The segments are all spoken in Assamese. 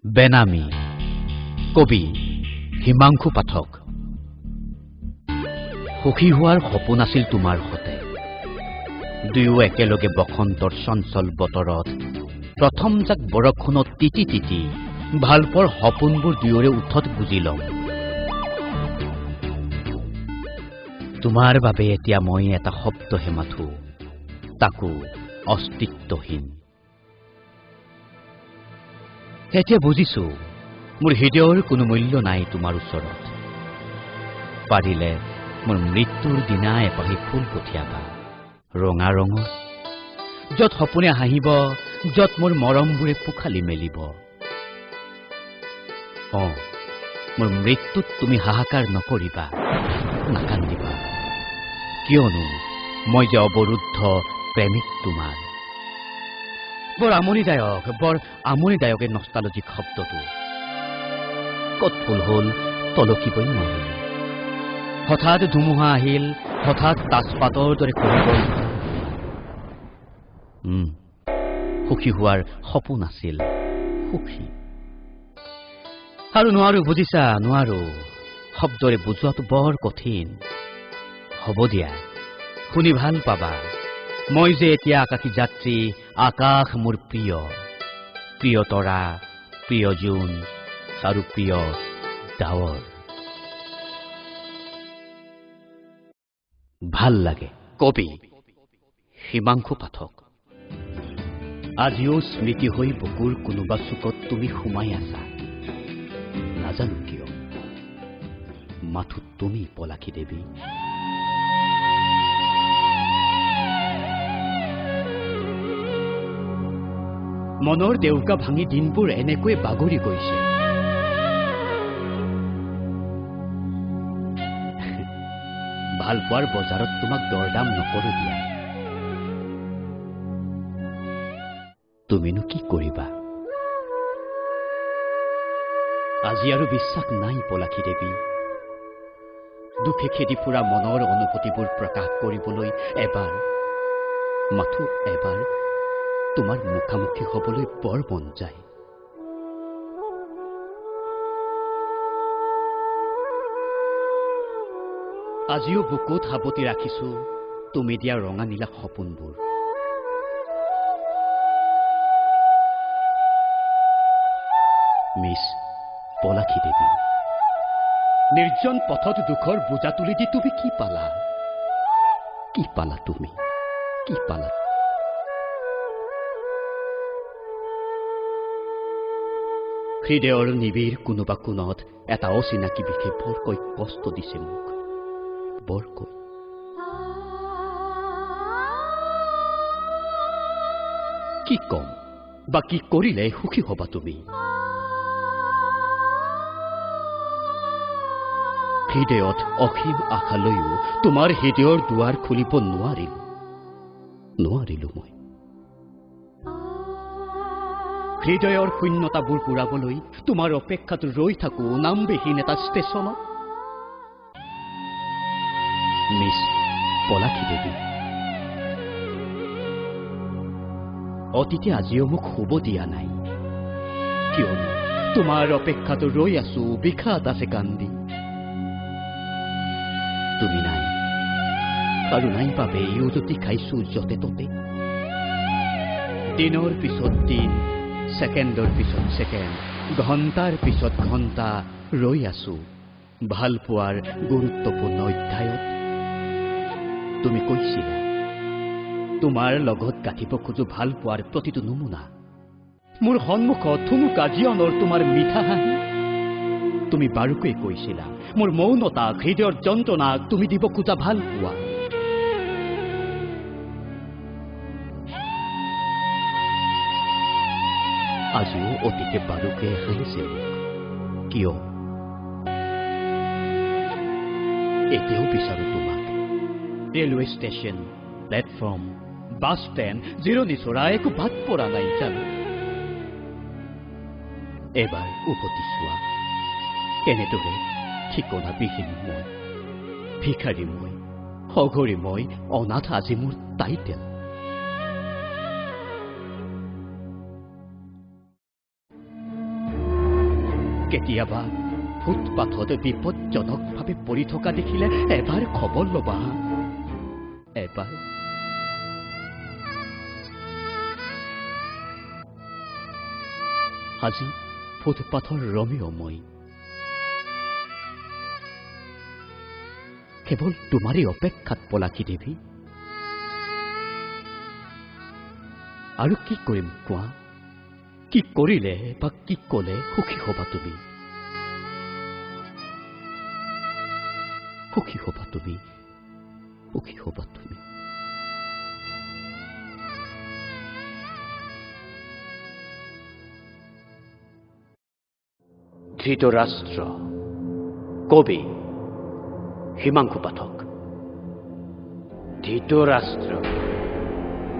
বেনামী কবি হিমাংশু পাঠক। সুখী হোৱাৰ সপোন আছিল তোমাৰ সতে। দুয়ো একেলগে বসন্তৰ চঞ্চল বতৰত প্ৰথম জাক বৰষুণত তিতি তিতি ভালপোৱাৰ সপোনবোৰ দুয়োৰে উঠত বুজি লম। তোমাৰ বাবে এতিয়া মই এটা শব্দহে মাথো, তাকো অস্তিত্বহীন। এতিয়া বুজিছো মোৰ হৃদয়ৰ কোনো মূল্য নাই তোমাৰ ওচৰত। পাৰিলে মোৰ মৃত্যুৰ দিনা এপাহি ফুল পঠিয়াবা, ৰঙা ৰঙৰ, য'ত সপোনে হাঁহিব, য'ত মোৰ মৰমবোৰে পোখালি মেলিব। মোৰ মৃত্যুত তুমি হাহাকাৰ নকৰিবা, নাকান্দিবা, কিয়নো মই যে অৱৰুদ্ধ প্ৰেমিক তোমাৰ। বৰ আমনিদায়ক এই নষ্টালজিক শব্দটো। ক'ত ফুল হ'ল তলকিবই নোৱাৰিলো। হঠাৎ ধুমুহা আহিল, হঠাৎ তাজপাতৰ দৰে খহি গ'ল। সুখী হোৱাৰ সপোন আছিল, সুখী। আৰু নোৱাৰো, বুজিছা, নোৱাৰো। শব্দৰে বুজোৱাটো বৰ কঠিন। হ'ব দিয়া, শুনি ভাল পাবা। মই যে এতিয়া আকাশী যাত্ৰী, আকাশ মোৰ প্ৰিয়, প্ৰিয় তৰা, প্ৰিয় জোন আৰু প্ৰিয় ডাৱৰ। ভাল লাগে। কবি হিমাংশু পাঠক। আজিও স্মৃতি হৈ বুকুৰ কোনোবা চুকত তুমি সোমাই আছা, নাজানো কিয়। মাথো তুমি পলাশী দেৱী। মনৰ দেউকা ভাঙি দিনবোৰ এনেকৈ বাগৰি গৈছে। ভালপোৱাৰ বজাৰত তোমাক দৰদাম নকৰো দিয়া। তুমিনো কি কৰিবা? আজি আৰু বিশ্বাস নাই পলাশী দেৱী। দুখে খেদি ফুৰা মনৰ অনুভূতিবোৰ প্ৰকাশ কৰিবলৈ এবাৰ, মাথো এবাৰ তোমাৰ মুখামুখি হবলৈ বৰ মন যায়। আজিও বুকুত সাৱটি ৰাখিছো তুমি দিয়া ৰঙা নীলা সপোনবোৰ। মিছ পলাশী দেৱী, নিৰ্জন পথত দুখৰ বোজা তুলি দি তুমি কি পালা? কি পালা তুমি? কি পালা? হৃদয়ৰ নিবিড় কোনোবা কোণত এটা অচিনাকি বিষে বৰকৈ কষ্ট দিছে মোক, বৰকৈ। কি কম বা কি কৰিলে সুখী হবা তুমি? হৃদয়ত অসীম আশা লৈও তোমাৰ হৃদয়ৰ দুৱাৰ খুলিব নোৱাৰিলো মই। হৃদয়ৰ শূন্যতাবোৰ পূৰাবলৈ তোমাৰ অপেক্ষাত ৰৈ থাকো নামবিহীন এটা ষ্টেচনত। মিছ পলাশী দেৱী, অতীতে আজিও মোক শুব দিয়া নাই, কিয়নো তোমাৰ অপেক্ষাত ৰৈ আছো বিষাদ আছে কান্দি। তুমি নাই, আৰু নাই বাবে উজতি খাইছো যতে ততে। দিনৰ পিছত দিন, ছেকেণ্ডৰ পিছত ছেকেণ্ড, ঘণ্টাৰ পিছত ঘণ্টা ৰৈ আছো ভালপোৱাৰ গুৰুত্বপূৰ্ণ অধ্যায়ত। তুমি কৈছিলা তোমাৰ লগত গাঁঠিব খোজো ভালপোৱাৰ প্ৰতিটো নমুনা। মোৰ সন্মুখত থুনুকা জীৱনৰ তোমাৰ মিঠা হাঁহি। তুমি বাৰুকৈ কৈছিলা মোৰ মৌনতাক, হৃদয়ৰ যন্ত্ৰণাক তুমি দিব খোজা ভালপোৱা। আজিও অতীতে বাৰুকৈ হাঁহিছে মোক, কিয়? এতিয়াও বিচাৰো তোমাক। Railway station, platform, bus stand, জিৰণি চৰা একো বাদ পৰা নাই জানো। এবাৰ উভতি চোৱা, এনেদৰে ঠিকনাবিহীন মই, ভিখাৰী মই, অঘৰী মই, অনাথ আজি মোৰ টাইটেল। কেতিয়াবা ফুটপাথত বিপদজনকভাৱে পৰি থকা দেখিলে এবাৰ খবৰ ল'বা। এবাৰ আজি ফুটপাথৰ ৰমেও মই কেৱল তোমাৰে অপেক্ষাত পলাকি দেৱী। আৰু কি কৰিম কোৱা? কি কৰিলে বা কি কলে সুখী হবা তুমি? সুখী হবা তুমি, সুখী হবা তুমি। ধৃতৰাষ্ট্ৰ, কবি হিমাংশু পাঠক। ধৃতৰাষ্ট্ৰ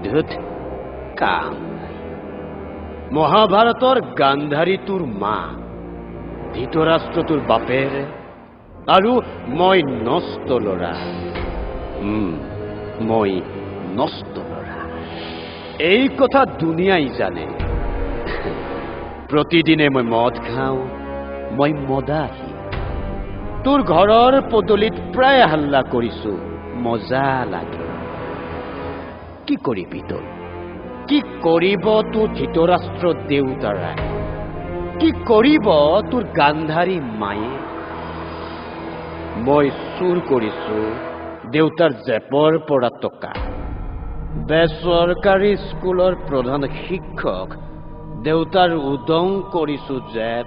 ধুত কাম নাই। মহাভাৰতৰ গান্ধাৰী তোৰ মা, ধৃতৰাষ্ট্ৰ তোৰ বাপেৰ, আৰু মই নষ্ট ল'ৰা। মই নষ্ট ল'ৰা, এই কথা দুনিয়াই জানে। প্ৰতিদিনে মই মদ খাওঁ, মই মদাহী। তোৰ ঘৰৰ পদূলিত প্ৰায় হাল্লা কৰিছো, মজা লাগে। কি কৰিবি তই? কি কৰিব তোৰ ধৃতৰাষ্ট্ৰ দেউতাৰাই? কি কৰিব তোৰ গান্ধাৰী মায়ে? মই চুৰ কৰিছো দেউতাৰ জেপৰ পৰা টকা। বেচৰকাৰী স্কুলৰ প্ৰধান শিক্ষক দেউতাৰ উদং কৰিছো জেপ।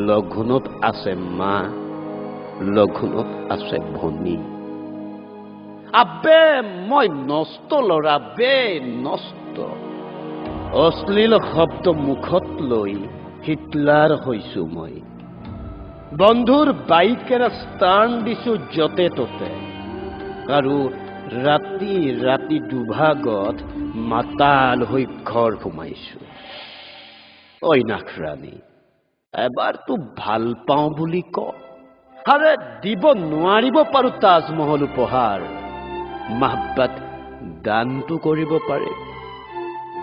লঘোণত আছে মা, লঘোণত আছে ভনী। আবে মই নষ্ট ল'ৰা বে, নষ্ট। অশ্লীল শব্দ মুখত লৈ হিটলাৰ হৈছো মই। বন্ধুৰ বাইকেৰে ষ্টাৰ্ণ দিছো যতে ততে, আৰু ৰাতি ৰাতি দুভাগত মাতাল হৈ ঘৰ সোমাইছো। ঐ নাখৰাণী, এবাৰতো ভাল পাওঁ বুলি ক। আৰে দিব নোৱাৰিব পাৰো তাজমহল উপহাৰ, মহব্বত দানটো কৰিব পাৰে।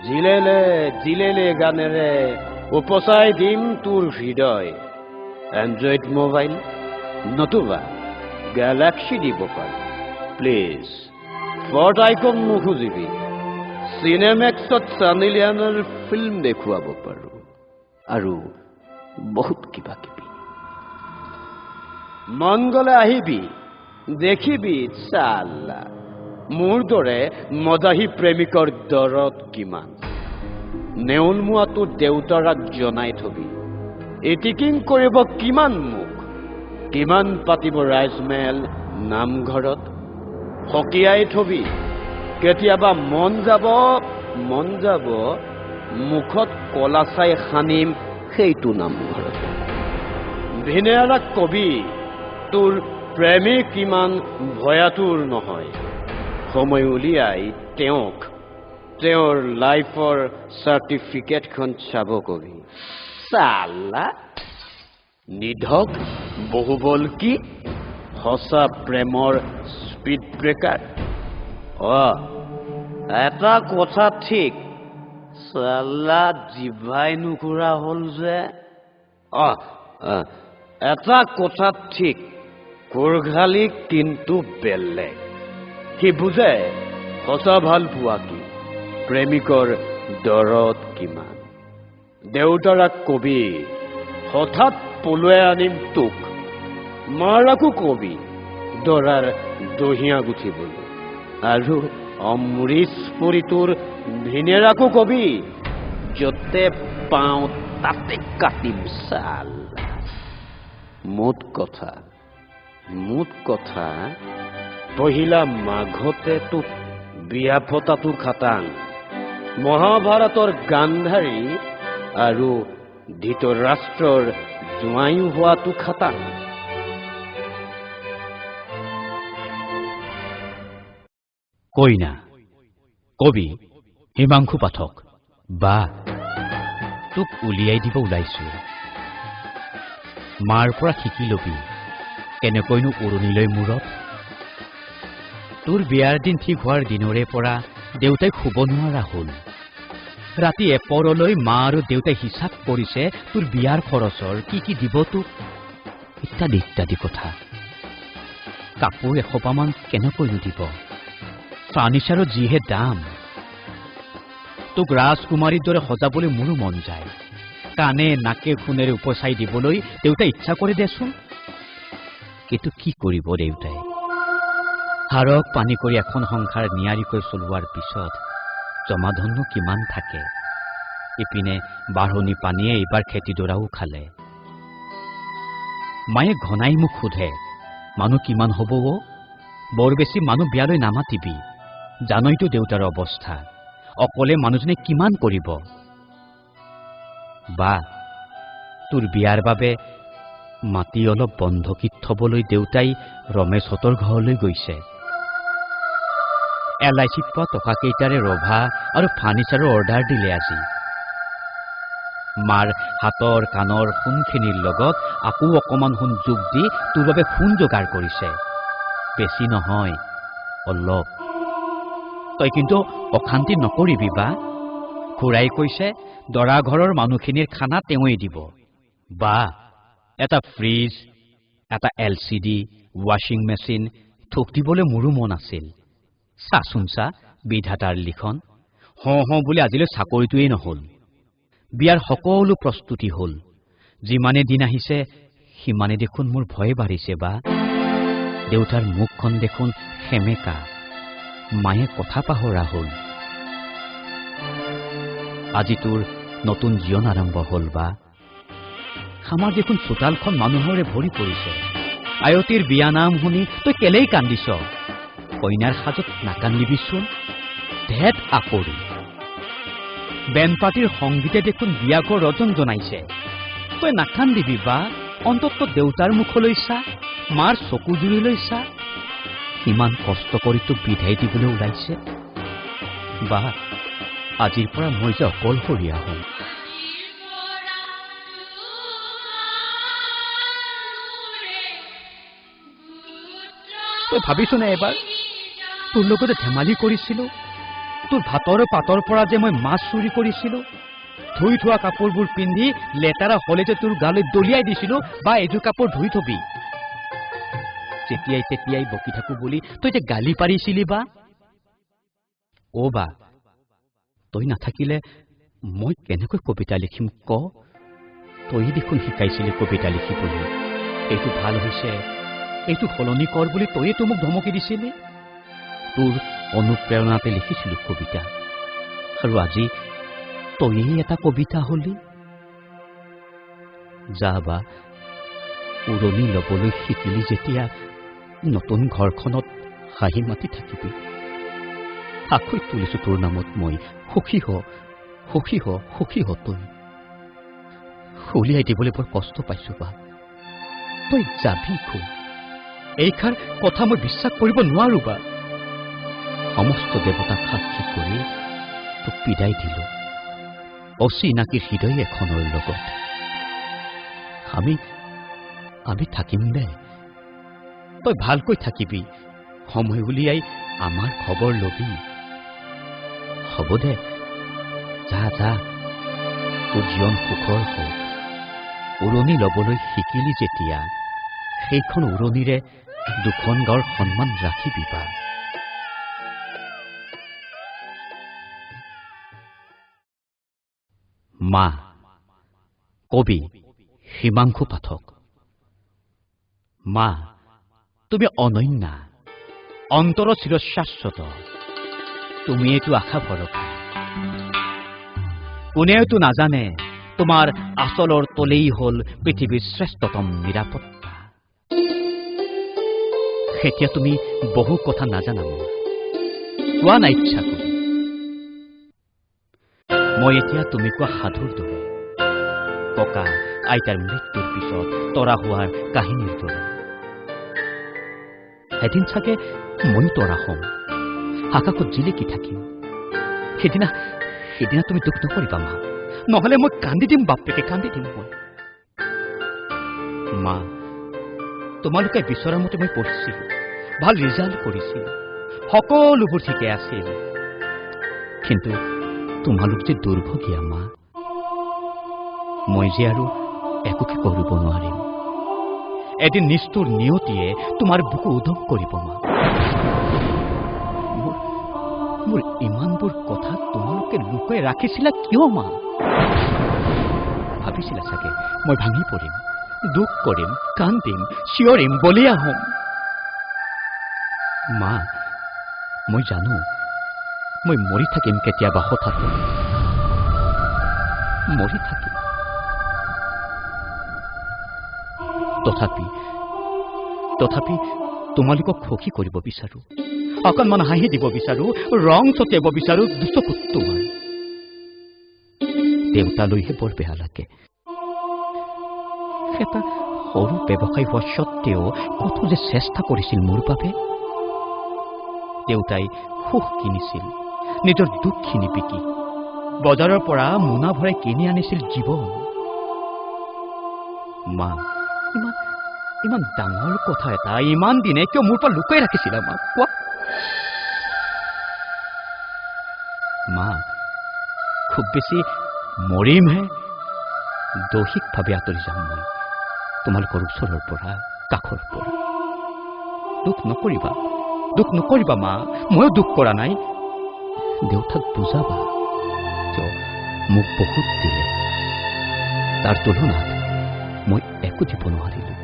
জিলেলে জিলেলে গানেৰে উপচাই দিম তোৰ হৃদয়। এণ্ড্ৰইড মোবাইল নতুবা গেলাক্সি দিব পাৰো। প্লিজ ফৰ্ট আইকন নুখুজিবি। চিনেমেক্সত ছানী লিয়নৰ ফিল্ম দেখুৱাব পাৰো, আৰু বহুত কিবা কিবি। মন গলে আহিবি, দেখিবি চাল্লা মোৰ দৰে মদাহী প্ৰেমিকৰ দৰদ কিমান। নেউলমোৱা তোৰ দেউতাৰাক জনাই থবি। এটিকিং কৰিব কিমান মুখ, কিমান পাতিব ৰাইজমেল নামঘৰত। সকীয়াই থবি, কেতিয়াবা মন যাব মুখত কলা চাই সানিম সেইটো নামঘৰত। ভিনেৰাক কবি তোৰ প্ৰেমিক কিমান ভয়াতুৰ নহয়। সময় উলিয়াই তেওঁক তেওঁৰ লাইফৰ চাৰ্টিফিকেটখন চাব কবি। চালা নিধক বহুবল কি সঁচা প্ৰেমৰ স্পীড ব্ৰেকাৰ। এটা কথা ঠিক, চালা জিভাই নুখুৰা হল যে। এটা কথা ঠিক, কোৰঘালি কিন্তু বেলেগ। সি বুজে সঁচা ভাল পোৱা কি, প্ৰেমিকৰ দৰদ কিমান। দেউতাৰাক কবি হঠাৎ পলুৱাই আনিম তোক। মাৰাকো কবি দৰাৰ দহিয়া গুঠিবলৈ, আৰু অমৃত পৰি তোৰ ভিনেৰাকো কবি যতে পাওঁ তাতে কাটিম। চাল মুঠ কথা পহিলা মাঘতে তোক বিয়া পতাটো খাটাং। মহাভাৰতৰ গান্ধাৰী আৰু ধৃতৰাষ্ট্ৰৰ জোঁৱাই হোৱাটো খাটাং। কইনা, কবি হিমাংশু পাঠক। বা তোক উলিয়াই দিব ওলাইছো। মাৰ পৰা শিকি লবি কেনেকৈনো উৰণিলৈ মূৰত। তোৰ বিয়াৰ দিন ঠিক হোৱাৰ দিনৰে পৰা দেউতাই শুব নোৱাৰা হল। ৰাতি এপৰলৈ মা আৰু দেউতাই হিচাপ কৰিছে তোৰ বিয়াৰ খৰচৰ কি দিব তোক, ইত্যাদি ইত্যাদি কথা। কাপোৰ এসোপামান কেনেকৈনো দিব, ফাৰ্নিচাৰৰ যিহে দাম। তোক ৰাজকুমাৰীৰ দৰে সজাবলৈ মোৰো মন যায়। কাণে নাকে সোণেৰে উপচাই দিবলৈ দেউতাই ইচ্ছা কৰে দেচোন। কিন্তু কি কৰিব দেউতাই? হাড়ক পানী কৰি এখন সংসাৰ নিয়াৰিকৈ চলোৱাৰ পিছত জমাধনো কিমান থাকে। ইপিনে বাঢ়নি পানীয়ে এইবাৰ খেতিডৰাও খালে। মায়ে ঘনাই মোক সোধে, মানুহ কিমান হ'ব অ? বৰ বেছি মানুহ বিয়ালৈ নামাতিবি, জানইতো দেউতাৰ অৱস্থা, অকলে মানুহজনে কিমান কৰিব। বা তোৰ বিয়াৰ বাবে মাটি অলপ বন্ধকীত থবলৈ দেউতাই ৰমেশহঁতৰ ঘৰলৈ গৈছে। LICত পোৱা টকাকেইটাৰে ৰভা আৰু ফাৰ্নিচাৰৰ অৰ্ডাৰ দিলে আজি। মাৰ হাতৰ কাণৰ সোণখিনিৰ লগত আকৌ অকমান সোণ যোগ দি তোৰ বাবে সোণ যোগাৰ কৰিছে। বেছি নহয়, অলপ। তই কিন্তু অশান্তি নকৰিবি বা। খুৰাই কৈছে দৰা ঘৰৰ মানুহখিনিৰ খানা তেওঁৱেই দিব। বা এটা ফ্ৰিজ, এটা LCD, ৱাশ্বিং মেচিন থোক দিবলৈ মোৰো মন আছিল। চাচোন চা বিধাতাৰ লিখন। হওঁ বুলি আজিলৈ চাকৰিটোৱেই নহল। বিয়াৰ সকলো প্ৰস্তুতি হল। যিমানে দিন আহিছে সিমানে দেখোন মোৰ ভয় বাঢ়িছে বা। দেউতাৰ মুখখন দেখোন সেমেকা, মায়ে কথা পাহৰা হল। আজি তোৰ নতুন জীৱন আৰম্ভ হল বা। আমাৰ দেখোন চোতালখন মানুহৰে ভৰি পৰিছে। আয়তীৰ বিয়া নাম শুনি তই কেলেই কান্দিছ? কইনাৰ সাজত নাকান্দিবিচোন, ধেত আকৰি। বেনপাৰ্টিৰ সংগীতে দেখোন বিয়াঘৰ ৰজন জনাইছে। তই নাকান্দিবি বা, অন্ততঃ দেউতাৰ মুখলৈ চা, মাৰ চকুজুৰিলৈ চা। ইমান কষ্ট কৰি তোক বিধাই দিবলৈ ওলাইছে। বা আজিৰ পৰা মই যে অকলশৰীয়া হম। তই ভাবিছোনে এবাৰ তোৰ লগতে ধেমালি কৰিছিলো, তোৰ ভাতৰ পাতৰ পৰা যে মই মাছ চুৰি কৰিছিলো, ধুই থোৱা কাপোৰবোৰ পিন্ধি লেতেৰা হলে যে তোৰ গালৈ দলিয়াই দিছিলো, বা এযোৰ কাপোৰ ধুই থবি। যেতিয়াই তেতিয়াই বকি থাকো বুলি তই যে গালি পাৰিছিলি বা। অ বা, তই নাথাকিলে মই কেনেকৈ কবিতা লিখিম ক? তই দেখোন শিকাইছিলি কবিতা লিখিবলৈ। এইটো ভাল হৈছে, এইটো সলনি কৰ বুলি তইয়েতো মোক ধমকি দিছিলি। তোৰ অনুপ্ৰেৰণাতে লিখিছিলো কবিতা, আৰু আজি তইয়েই এটা কবিতা হলি। যা বা, উৰণি লবলৈ শিকিলি যেতিয়া নতুন ঘৰখনত হাঁহি মাতি থাকিবি। আখৈ তুলিছো তোৰ নামত মই, সুখী হ, সুখী হ, সুখী হ। তই উলিয়াই দিবলৈ বৰ কষ্ট পাইছো বা। তই যাবি খুব, এইষাৰ কথা মই বিশ্বাস কৰিব নোৱাৰো বা। সমস্ত দেৱতাক সাক্ষী কৰি তোক বিদায় দিলো, অচিনাকি হৃদয় এখনৰ লগত। আমি থাকিম দে, তই ভালকৈ থাকিবি, সময় উলিয়াই আমাৰ খবৰ লবি। হ'ব দে, যা যা, তোৰ জীৱন সুখৰ হওক। উৰণি লবলৈ শিকিলি যেতিয়া, সেইখন উৰণিৰে দুখন গাঁৱৰ সন্মান ৰাখিবি বা। মা। কবি হিমাংশু পাঠক। মা, তুমি অনন্যা, অন্তৰ চিৰশাশ্বত। তুমিয়েতো আশা ভৰসা। কোনেওতো নাজানে তোমাৰ আচলৰ তলেই হল পৃথিৱীৰ শ্ৰেষ্ঠতম নিৰাপত্তা। এতিয়া তুমি বহু কথা নাজানা মোৰ, কোৱা নাই ইচ্ছা কৰি। মই এতিয়া তুমি কোৱা সাধুৰ দৰে, ককা আইতাৰ মৃত্যুৰ পিছত তৰা হোৱাৰ কাহিনীৰ দৰে। এদিন চাগে মই তৰা হম, আকাশত জিলিকি থাকিম। সেইদিনা তুমি দুখ নকৰিবা মা, নহলে মই কান্দি দিম, বাপেকে কান্দি দিম মই। মা, তোমালোকে বিচৰা মতে মই পঢ়িছিলো, ভাল ৰিজাল্ট কৰিছিলো, সকলোবোৰ ঠিকে আছিল। কিন্তু তোমালোক যে দুৰ্ভগীয়া মা, মই যে আৰু একোকে কৰিব নোৱাৰিম। এদিন নিষ্ঠুৰ নিয়তিয়ে তোমাৰ বুকু উদম কৰিব মা। মোৰ ইমানবোৰ কথা তোমালোকে লুকুৱাই ৰাখিছিলা কিয় মা? ভাবিছিলা চাগে মই ভাঙি পৰিম, দুখ কৰিম, কান্দিম, চিঞৰিম, বলিয়া হ'ম। মা, মই জানো মই মৰি থাকিম কেতিয়াবা, হঠাৎ মৰি থাকিম। তথাপি তোমালোকক সুখী কৰিব বিচাৰো, অকণমান হাঁহি দিব বিচাৰো, ৰং ছটিয়াব বিচাৰো দুচকুত তোমাৰ। দেউতালৈহে বৰ বেয়া লাগে। এটা সৰু ব্যৱসায় হোৱা স্বত্তেও কত যে চেষ্টা কৰিছিল মোৰ বাবে। দেউতাই সুখ কিনিছিল নিজৰ দুখখিনি বিকি, বজাৰৰ পৰা মোনা ভৰাই কিনি আনিছিল জীৱন। মা, ইমান ডাঙৰ কথা এটা ইমান দিনে কিয় মোৰ পৰা লুকুৱাই ৰাখিছিলা মা? কোৱা মা। খুব বেছি মৰিমহে, দৈহিকভাৱে আঁতৰি যাম মই তোমালোকৰ ওচৰৰ পৰা, কাষৰ পৰা। দুখ নকৰিবা মা, ময়ো দুখ কৰা নাই। দেউতাক বুজাবা কিয় মোক বহুত দিলে, তাৰ তুলনাত মই একো দিব নোৱাৰিলো।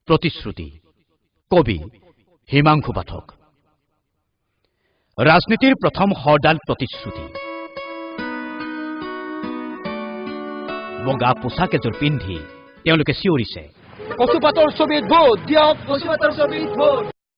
প্ৰতিশ্ৰুতি। কবি হিমাংশু পাঠক। ৰাজনীতিৰ প্ৰথম হৰডাল প্ৰতিশ্ৰুতি। বগা পোছাক এযোৰ পিন্ধি তেওঁলোকে চিঞৰিছে, কচুপাতৰ ছবিত ভোট দিয়ক, কচুপাতৰ ছবিত ভোট